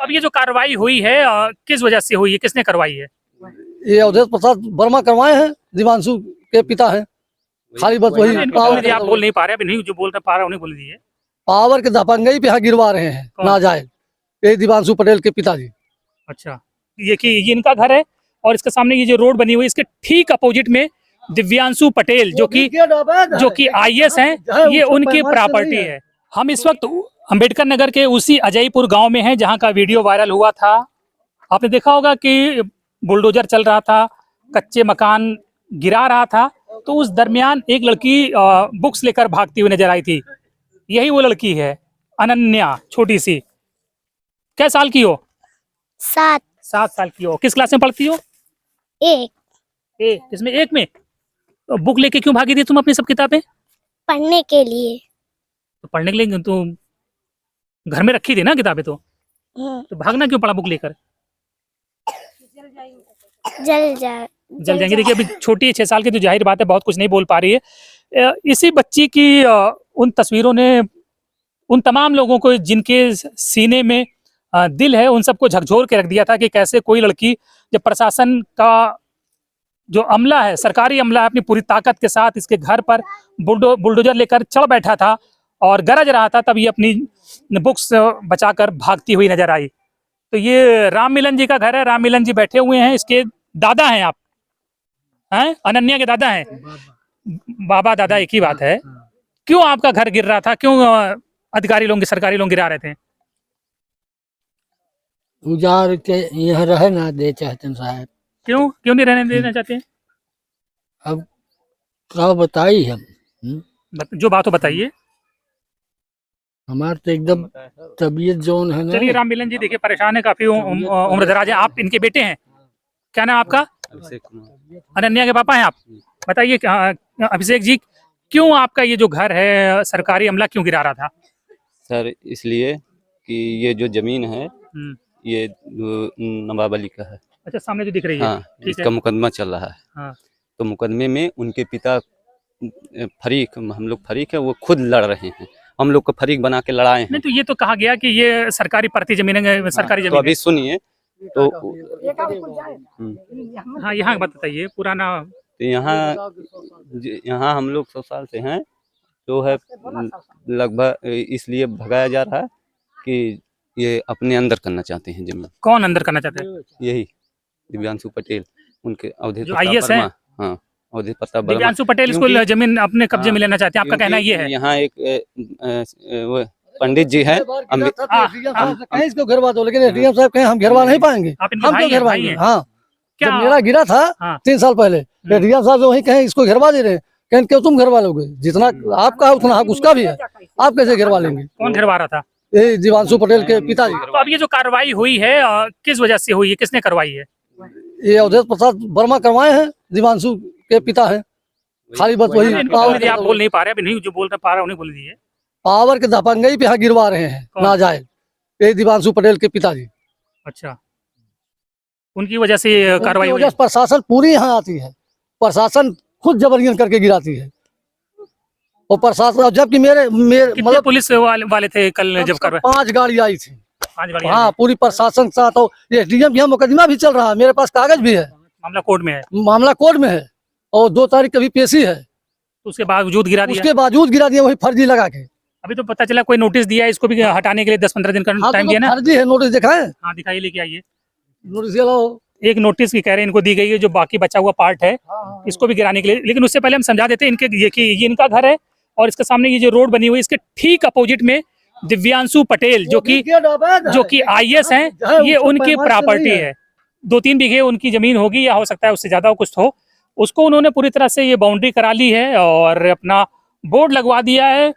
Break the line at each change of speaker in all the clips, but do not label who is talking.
अब ये जो कार्रवाई हुई है किस वजह से हुई है, किसने करवाई है?
ये अवधेश प्रसाद वर्मा करवाए हैं, दिवांशु के पिता हैं। खाली बस वही
पावर आप बोल नहीं पा रहे, अभी नहीं जो बोल रहे पा रहा उन्हें बोल दीजिए।
पावर के दबंगई पे यहाँ गिरवा रहे हैं नाजायज, ये दिवांशु पटेल के पिताजी।
अच्छा, ये इनका घर है और इसके सामने ये जो रोड बनी हुई है इसके ठीक अपोजिट में दिव्यांशु पटेल जो कि IAS हैं, ये उनकी प्रॉपर्टी है। हम इस वक्त अंबेडकर नगर के उसी अजयपुर गांव में हैं जहां का वीडियो वायरल हुआ था। आपने देखा होगा कि बुलडोजर चल रहा था, कच्चे मकान गिरा रहा था, तो उस दरमियान एक लड़की बुक्स लेकर भागती हुई नजर आई थी। यही वो लड़की है, अनन्या, छोटी सी। क्या साल की हो?
7
साल की हो। किस क्लास में पढ़ती हो? एक। इसमें एक में तो बुक लेके क्यों भागी थी तुम अपनी सब किताबें?
पढ़ने के लिए।
तो पढ़ने के लिए तो घर में रखी थी ना किताबें, तो भागना क्यों पड़ा बुक लेकर?
जल
जाएंगे। देखिए अभी छोटी है, 6 साल की, तो जाहिर बात है बहुत कुछ नहीं बोल पा रही है। इसी बच्ची की उन तस्वीरों ने उन तमाम लोगों को जिनके सीने में दिल है उन सबको झकझोर के रख दिया था कि कैसे कोई लड़की, जब प्रशासन का जो अमला है, सरकारी अमला है, अपनी पूरी ताकत के साथ इसके घर पर बुलडोजर लेकर चढ़ बैठा था और गरज रहा था, तब ये अपनी बुक्स बचाकर भागती हुई नजर आई। तो ये राम मिलन जी का घर है, राम मिलन जी बैठे हुए हैं, इसके दादा हैं आप, हैं? अनन्या के दादा हैं। बाबा दादा एक ही बात है। क्यों आपका घर गिर रहा था? क्यों अधिकारी लोग, सरकारी लोग गिरा रहे थे?
उजाड़ के यहाँ रहे ना दे चाहते हैं साहब।
क्यों नहीं रहने देना चाहते हैं?
अब क्या बताइए हम,
जो बात हो बताइए।
हमारे तो एकदम तबीयत जोन है ना।
चलिए राम मिलन जी, देखिए परेशान है, काफी उम्र दराज है। आप इनके बेटे हैं, क्या नाम आपका? अनन्या के पापा हैं आप। बताइए अभिषेक जी, क्यों आपका ये जो घर है सरकारी अमला क्यों गिरा रहा था?
सर इसलिए कि ये जो जमीन है ये नवाब अली का है।
अच्छा, सामने जो दिख रही है।
हाँ, इसका मुकदमा चल रहा है।
हाँ।
तो मुकदमे में उनके पिता फरीक, हम लोग फरीक है, वो खुद लड़ रहे हैं, हम लोग को फरीक बना के लड़ाए हैं।
नहीं, तो ये तो कहा गया कि ये सरकारी प्रति जमीन है, सरकारी जमीन।
तो अभी सुनिए तो
हाँ, यहाँ बताइए पुराना।
तो यहाँ हम लोग 100 साल से हैं, जो है लगभग इसलिए भगाया जा रहा है कि ये अपने अंदर करना चाहते हैं जमीन।
कौन अंदर करना चाहते हैं?
यही दिव्यांशु पटेल, उनके अवधेश
IAS है।
हाँ, अवधेश प्रताप वर्मा।
दिव्यांशु पटेल इसको जमीन अपने कब्जे में लेना चाहते हैं, आपका कहना ये है?
यहाँ एक पंडित जी हैं,
कहीं इसको घरवा दो, लेकिन एसडीएम साहब कहें हम घरवा नहीं पाएंगे, हम तो घरवाएंगे। हाँ, जब मेरा गिरा था 3 साल पहले, एसडीएम साहब वही कहें इसको घरवा दे रहे हैं, कहें क्यों तुम घरवा लोगे? जितना आपका है उतना हक उसका भी है, आप कैसे घरवा लेंगे?
कौन घरवा रहा था?
ये दिवांशु पटेल के पिताजी।
तो अब ये जो कार्रवाई हुई है किस वजह से हुई है, किसने करवाई है?
ये अवधेश प्रसाद वर्मा करवाए हैं, दिवांशु के पिता हैं। खाली बस वही
आप बोल नहीं पा रहे, अभी नहीं जो बोल पा रहा उन्हें बोल दीजिए।
पावर के दबंगई पे यहाँ गिरवा रहे हैं नाजायज, ये दिवांशु पटेल के पिताजी।
अच्छा, उनकी वजह से कार्रवाई हुई?
प्रशासन पूरी यहाँ आती है, प्रशासन खुद जबरन करके गिराती है। और प्रशासन, जबकि मेरे
मतलब पुलिस वाले थे कल जब कार्रवाई?
5 गाड़ी आई थी।
5 गाड़ी?
हाँ, पूरी प्रशासन के साथ। और एसडीएम यहाँ मुकदमा भी चल रहा है, मेरे पास कागज भी है।
मामला कोर्ट में है?
मामला कोर्ट में है और 2 तारीख कभी पेशी है।
तो उसके बावजूद गिरा दिया?
उसके बावजूद गिरा दिया, वही फर्जी लगा के।
अभी तो पता चला कोई नोटिस दिया है इसको भी हटाने के लिए, 10-15 दिन का टाइम दिया ना?
फर्जी है, नोटिस दिखाएं।
हाँ दिखाइए, लेके आइए
नोटिस। लाओ
एक नोटिस की कह रहे हैं इनको दी गई है, जो बाकी बचा हुआ पार्ट है इसको भी गिराने के लिए। लेकिन उससे पहले हम समझा देते हैं इनके, ये इनका घर है और इसके सामने ये जो रोड बनी हुई है इसके ठीक अपोजिट में दिव्यांशु पटेल जो कि IAS हैं, ये उनकी प्रॉपर्टी है। 2-3 बीघे उनकी जमीन होगी, या हो सकता है उससे ज्यादा कुछ हो। उसको उन्होंने पूरी तरह से ये बाउंड्री करा ली है और अपना बोर्ड लगवा दिया है,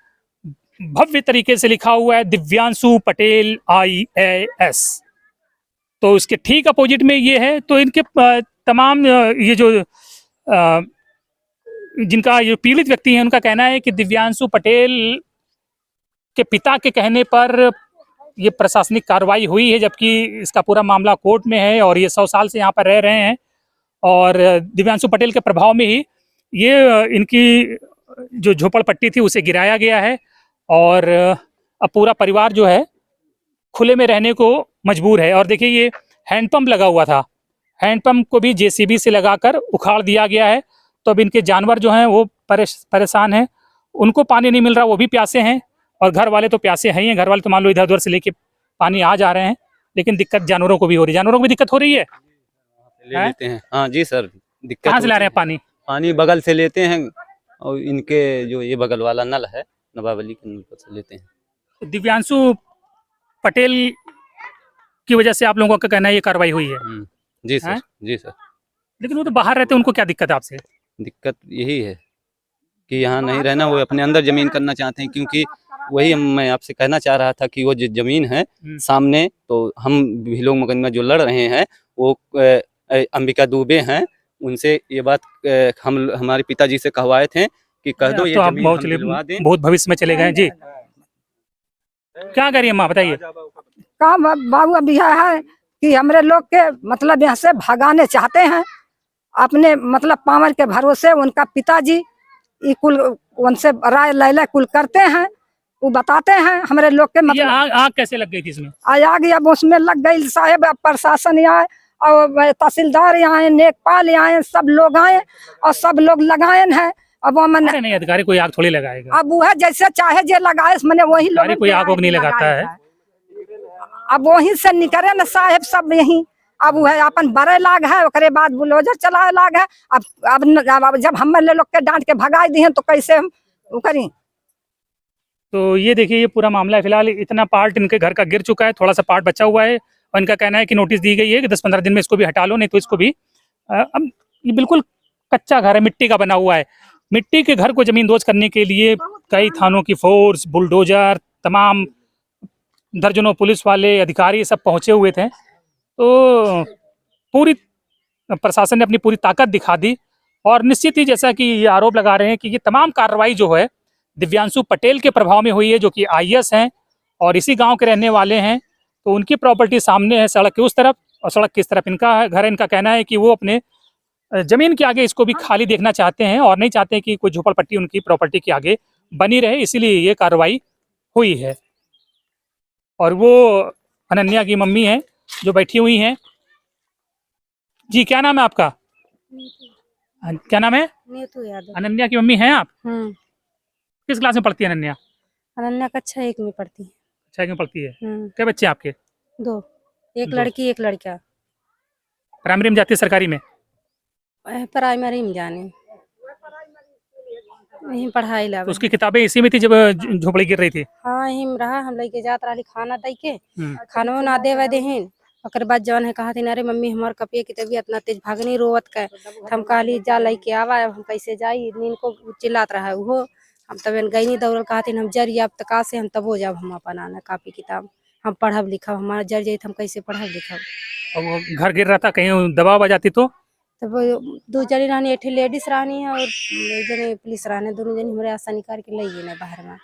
भव्य तरीके से लिखा हुआ है दिव्यांशु पटेल IAS। तो इसके ठीक अपोजिट में ये है। तो इनके तमाम ये जो जिनका ये पीड़ित व्यक्ति है उनका कहना है कि दिव्यांशु पटेल के पिता के कहने पर ये प्रशासनिक कार्रवाई हुई है, जबकि इसका पूरा मामला कोर्ट में है और ये 100 साल से यहाँ पर रह रहे हैं। और दिव्यांशु पटेल के प्रभाव में ही ये इनकी जो झोपड़पट्टी थी उसे गिराया गया है और अब पूरा परिवार जो है खुले में रहने को मजबूर है। और देखिए ये हैंडपंप लगा हुआ था, हैंडपंप को भी जेसीबी से लगाकर उखाड़ दिया गया है। तो अब इनके जानवर जो हैं वो परेशान हैं, उनको पानी नहीं मिल रहा, वो भी प्यासे हैं, और घर वाले तो प्यासे हैं ही हैं। घर वाले तो मान लो इधर उधर से लेके पानी आ जा रहे हैं, लेकिन दिक्कत जानवरों को भी हो रही है। जानवरों को भी दिक्कत हो रही है,
ले लेते हैं। हाँ जी सर, दिक्कत
कहाँ से ला
होती
रहे हैं
है।
पानी?
पानी बगल से लेते हैं, और इनके जो ये बगल वाला नल है, नवाबली के नल पर से लेते हैं।
दिव्यांशु पटेल की वजह से आप लोगों का कहना है ये कार्रवाई हुई है?
जी सर,
हैं?
जी सर।
लेकिन वो तो बाहर रहते हैं, उनको क्या दिक्कत है आपसे?
दिक्कत यही है कि यहाँ नहीं रहना, वो अपने अंदर जमीन करना चाहते हैं। क्योंकि वही मैं आपसे कहना चाह रहा था कि वो जो जमीन है सामने, तो हम भी लोग मुकदमा जो लड़ रहे हैं वो अंबिका दुबे हैं, उनसे ये बात हम हमारे पिताजी से कहवाए थे कि कह दो ये
तो आप
जमीन हम दिलवा दें।
बहुत भविष्य में चले गए जी। क्या करिए माँ, बताइए।
काम बाबू अभी है कि हमारे लोग के मतलब यहाँ से भगाने चाहते हैं, अपने मतलब पावर के भरोसे। उनका पिताजी कुल उनसे राय लैला कुल करते हैं, वो बताते हैं हमारे लोग के मतलब।
आग कैसे लग गई थी इसमें?
आग अब उसमें लग गई साहेब, प्रशासन आए और तहसीलदार आए, नेकपाल आए, सब लोग आए और सब लोग लगाए हैं। अब वो मैंने
नहीं, अधिकारी कोई आग थोड़ी लगाएगा।
अब वो है जैसे चाहे जे लगाए, मैंने वही लोग
कोई आग नहीं लगाता है।
अब वहीं से निकले न साहेब सब यहीं। अब वो है अपन बड़े लाग है, ओकरे बाद बुलडोजर चलाए लाग है। अब जब हम लोग के डांट के भगाई दिए तो कैसे हम वो करें?
तो ये देखिए ये पूरा मामला है। फिलहाल इतना पार्ट इनके घर का गिर चुका है, थोड़ा सा पार्ट बचा हुआ है, और इनका कहना है कि नोटिस दी गई है कि 10-15 दिन में इसको भी हटा लो, नहीं तो इसको भी अब ये बिल्कुल कच्चा घर है, मिट्टी का बना हुआ है। मिट्टी के घर को जमींदोज करने के लिए कई थानों की फोर्स, बुलडोजर, तमाम दर्जनों पुलिस वाले अधिकारी सब पहुंचे हुए थे। तो पूरी प्रशासन ने अपनी पूरी ताकत दिखा दी, और निश्चित ही जैसा कि ये आरोप लगा रहे हैं कि ये तमाम कार्रवाई जो है दिव्यांशु पटेल के प्रभाव में हुई है, जो कि IAS हैं और इसी गांव के रहने वाले हैं। तो उनकी प्रॉपर्टी सामने है सड़क के उस तरफ, और सड़क की इस तरफ इनका घर है। इनका कहना है कि वो अपने जमीन के आगे इसको भी खाली देखना चाहते हैं, और नहीं चाहते कि कोई झोपड़पट्टी उनकी प्रॉपर्टी के आगे बनी रहे, इसीलिए ये कार्रवाई हुई है। और वो अनन्या की मम्मी है जो बैठी हुई हैं। जी, क्या नाम है आपका? क्या नाम है? अनन्या की मम्मी हैं आप? किस क्लास में पढ़ती है अनन्या?
अनन्या कक्षा 1 में पढ़ती है।
कक्षा 1 में पढ़ती है। क्या बच्चे आपके?
2, एक लड़की एक लड़का।
प्राइमरी में जाती है, सरकारी में?
प्राइमरी में जाने यहीं पढ़ाई ला।
तो उसकी किताबें इसी में थी जब झोपड़ी गिर रही थी?
हाँ, यहीं में रहा। हम लेके जात रही खाना दे के, खाना ना देवे देहिन। ओकर बाद जौन है कहा थी, अरे मम्मी हमार कपिया की तबीयत ना तेज भागनी रोवत के। हम कहली जा लेके आवा, हम कैसे जाई? नीन को चिल्लात रहा है वो। हम तब गई नहीं दौड़ल, कहा थी हम जरिए अब तक से हम तब हो जाब, हम अपन आना कापी किताब हम पढ़ब लिखब, हमारा जर जाई हम कैसे पढ़ब लिखब।
और वो घर गिर रहा था, कहीं दबाव आ जाती तो?
तब 2 जनी रहनी, एक लेडीज रहनी है और एक जने पुलिस रहने, दोनों जने हमारे आशा निकाल के ले गए बाहर में।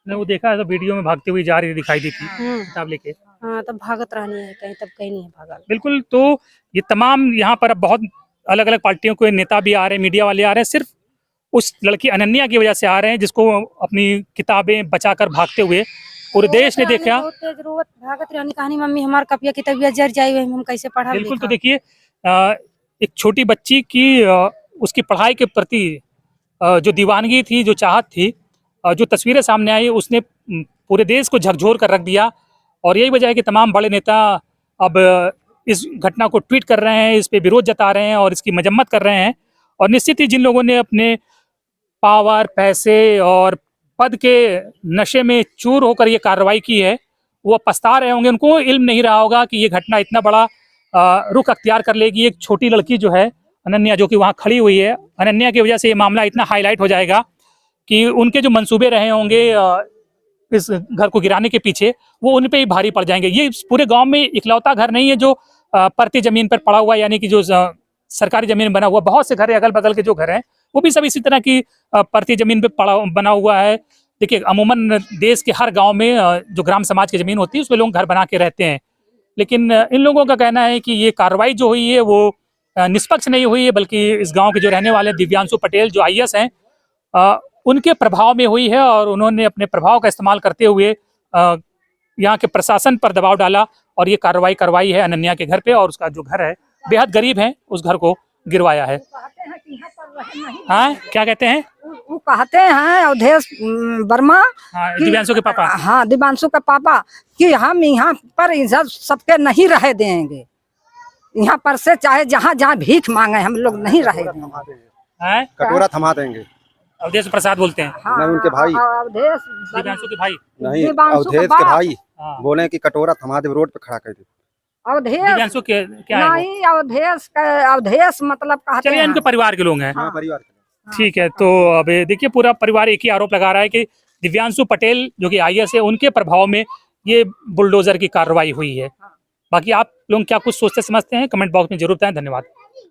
नहीं, वो देखा तो वीडियो में भागती हुई जा रही दिखाई दी थी किताब लेके।
हाँ, तब भागत रहनी है कहीं, तब कहीं नहीं है भागा।
बिल्कुल। तो ये तमाम यहाँ पर अब बहुत अलग अलग पार्टियों के नेता भी आ रहे हैं, मीडिया वाले आ रहे हैं, सिर्फ उस लड़की अनन्या की वजह से आ रहे हैं, जिसको अपनी किताबें बचाकर भागते हुए पूरे देश ने देखा।
भागत रहनी कहानी, मम्मी हमारे कपिया की तबीयत जर जाई, हम कैसे पढ़ा?
बिल्कुल। तो देखिए एक छोटी बच्ची की उसकी पढ़ाई के प्रति जो दीवानगी थी, जो चाहत थी, जो तस्वीरें सामने आई, उसने पूरे देश को झकझोर कर रख दिया। और यही वजह है कि तमाम बड़े नेता अब इस घटना को ट्वीट कर रहे हैं, इस पे विरोध जता रहे हैं और इसकी मजम्मत कर रहे हैं। और निश्चित ही जिन लोगों ने अपने पावर, पैसे और पद के नशे में चूर होकर ये कार्रवाई की है, वो पछता रहे होंगे। उनको इल्म नहीं रहा होगा कि ये घटना इतना बड़ा रुख अख्तियार कर लेगी। एक छोटी लड़की जो है अनन्या, जो कि वहाँ खड़ी हुई है, अनन्या की वजह से ये मामला इतना हाईलाइट हो जाएगा कि उनके जो मंसूबे रहे होंगे इस घर को गिराने के पीछे, वो उन पे ही भारी पड़ जाएंगे। ये पूरे गांव में इकलौता घर नहीं है जो परती जमीन पर पड़ा हुआ, यानी कि जो सरकारी जमीन बना हुआ। बहुत से घर है अगल बगल के जो घर हैं, वो भी सब इसी तरह की परती जमीन पे बना हुआ है। देखिए, अमूमन देश के हर गांव में जो ग्राम समाज की जमीन होती है उसमें लोग घर बना के रहते हैं। लेकिन इन लोगों का कहना है कि ये कार्रवाई जो हुई है वो निष्पक्ष नहीं हुई है, बल्कि इस गांव के जो रहने वाले दिव्यांशु पटेल जो IAS हैं, उनके प्रभाव में हुई है। और उन्होंने अपने प्रभाव का इस्तेमाल करते हुए यहाँ के प्रशासन पर दबाव डाला और ये कार्रवाई करवाई है अनन्या के घर पे, और उसका जो घर है बेहद गरीब है उस घर को गिरवाया है। हाँ, क्या कहते हैं?
वो कहते हैं अवधेश वर्मा,
हाँ, दिव्यांशु के पापा।
हाँ, दिव्यांशु के पापा, कि हम यहाँ पर इज्जत सबके नहीं रह देंगे, यहाँ पर से चाहे जहाँ जहाँ भीख मांगे हम लोग नहीं रहे देंगे।
कटोरा थमा देंगे।
अवधेश प्रसाद बोलते हैं।
हाँ,
नहीं, उनके भाई।
अवधेश
दिव्यांशु के भाई।
नहीं,
दिव्यांशु के
अवधेश के
बाप।
भाई
हाँ।
बोले कि कटोरा थमा दे, रोड पे खड़ा कर दे।
अवधेश
दिव्यांशु के क्या है वो?
नहीं, अवधेश मतलब कहते
चलिए,
हैं।
इनके परिवार के लोग हैं।
हाँ, परिवार के लोग।
ठीक है, तो अब देखिए पूरा परिवार एक ही आरोप लगा रहा है कि दिव्यांशु पटेल जो कि IAS है, उनके प्रभाव में ये बुलडोजर की कार्रवाई हुई है। बाकी आप लोग क्या कुछ सोचते समझते हैं, कमेंट बॉक्स में जरूर बताएं। धन्यवाद।